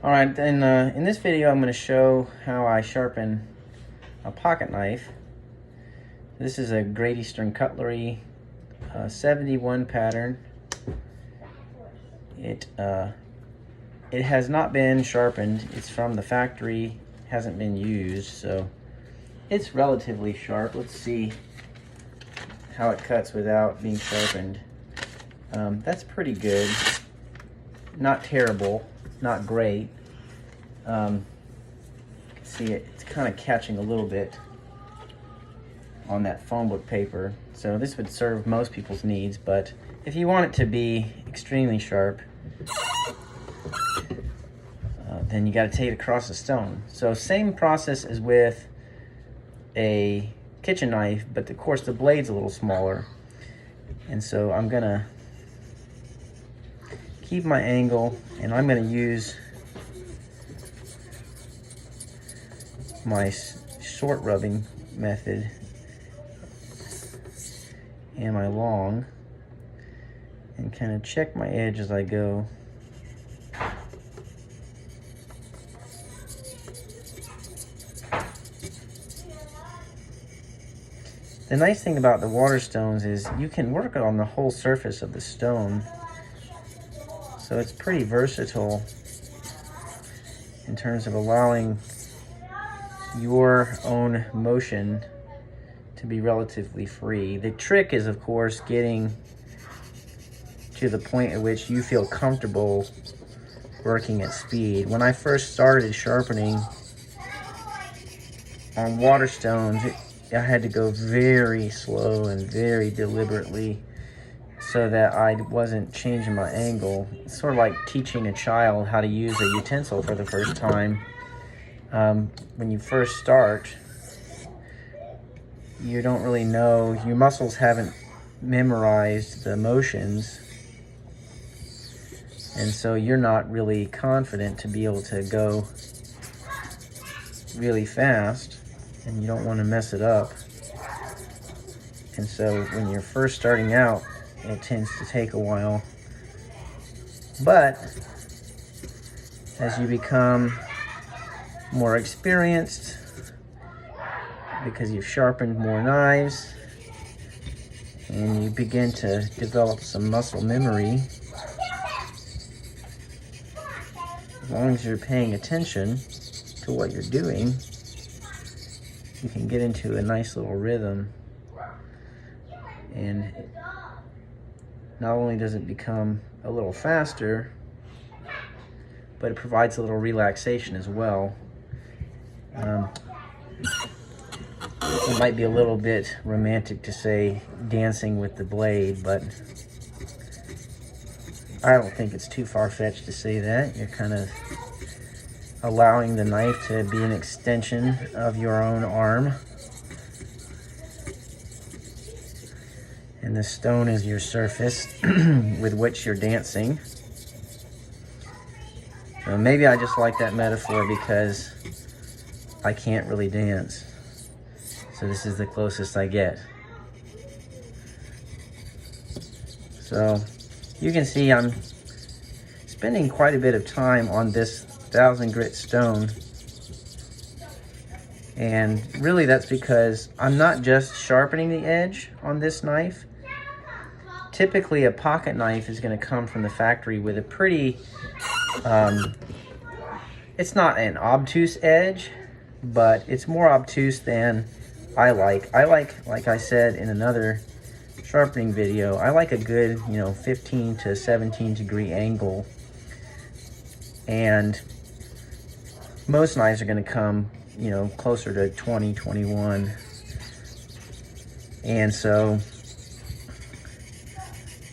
Alright, then in this video I'm going to show how I sharpen a pocket knife. This is a Great Eastern Cutlery 71 pattern. It has not been sharpened. It's from the factory, hasn't been used, so it's relatively sharp. Let's see how it cuts without being sharpened. That's pretty good. Not terrible, not great. See, it's kind of catching a little bit on that phone book paper. So this would serve most people's needs, but if you want it to be extremely sharp, then you got to take it across the stone. So same process as with a kitchen knife, but of course the blade's a little smaller. And so I'm gonna keep my angle, and I'm gonna use my short rubbing method and my long, and kind of check my edge as I go. The nice thing about the water stones is you can work on the whole surface of the stone, so it's pretty versatile in terms of allowing your own motion to be relatively free. The trick is, of course, getting to the point at which you feel comfortable working at speed. When I first started sharpening on water stones, I had to go very slow and very deliberately so that I wasn't changing my angle. It's sort of like teaching a child how to use a utensil for the first time. When you first start, you don't really know, your muscles haven't memorized the motions, and so you're not really confident to be able to go really fast, and you don't want to mess it up. And so when you're first starting out, it tends to take a while. But as you become more experienced, because you've sharpened more knives and you begin to develop some muscle memory, as long as you're paying attention to what you're doing, you can get into a nice little rhythm. And not only does it become a little faster, but it provides a little relaxation as well. It might be a little bit romantic to say dancing with the blade, but I don't think it's too far-fetched to say that. You're kind of allowing the knife to be an extension of your own arm. And the stone is your surface with which you're dancing. So maybe I just like that metaphor because I can't really dance. So this is the closest I get. So you can see I'm spending quite a bit of time on this 1000 grit stone. And really that's because I'm not just sharpening the edge on this knife. Typically a pocket knife is going to come from the factory with a pretty, it's not an obtuse edge, but it's more obtuse than I like. Like I said in another sharpening video, I like a good, 15 to 17 degree angle. And most knives are going to come, closer to 20, 21. And so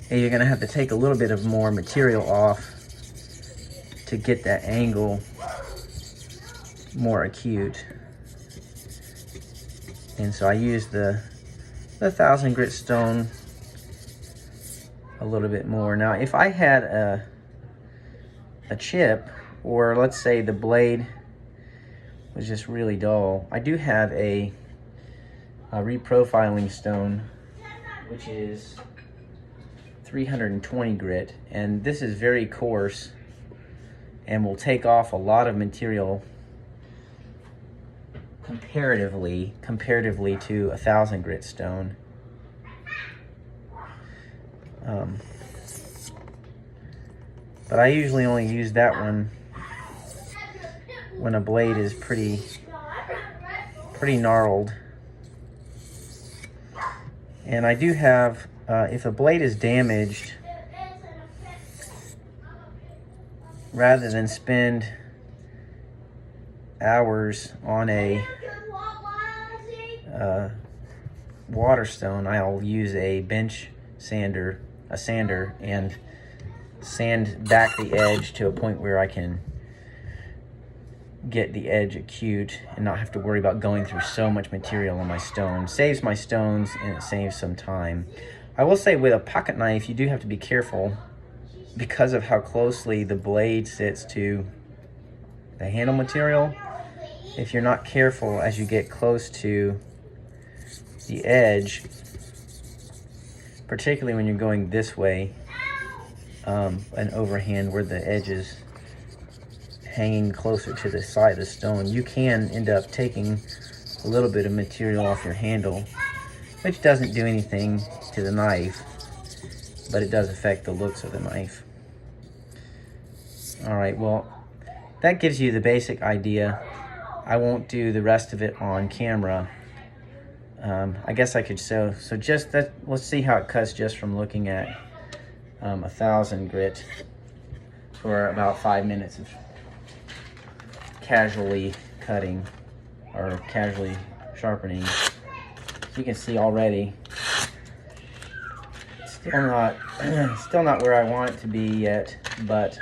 you're going to have to take a little bit of more material off to get that angle more acute. And so I use the 1000 grit stone a little bit more. Now, if I had a chip, or let's say the blade was just really dull, I do have a reprofiling stone, which is 320 grit, and this is very coarse. and will take off a lot of material comparatively to 1,000 grit stone. But I usually only use that one when a blade is pretty gnarled. And I do have, if a blade is damaged, rather than spend hours on a water stone, I'll use a bench sander, and sand back the edge to a point where I can get the edge acute and not have to worry about going through so much material on my stone. Saves my stones and it saves some time. I will say with a pocket knife, you do have to be careful because of how closely the blade sits to the handle material. If you're not careful as you get close to the edge, particularly when you're going this way, an overhand where the edge is hanging closer to the side of the stone, you can end up taking a little bit of material off your handle, which doesn't do anything to the knife, but it does affect the looks of the knife. All right, well, that gives you the basic idea. I won't do the rest of it on camera. I guess I could so just that. Let's see how it cuts just from looking at 1,000 grit for about 5 minutes of casually cutting or casually sharpening. You can see already, still not where I want it to be yet, but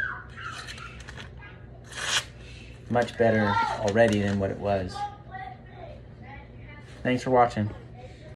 much better already than what it was. Thanks for watching.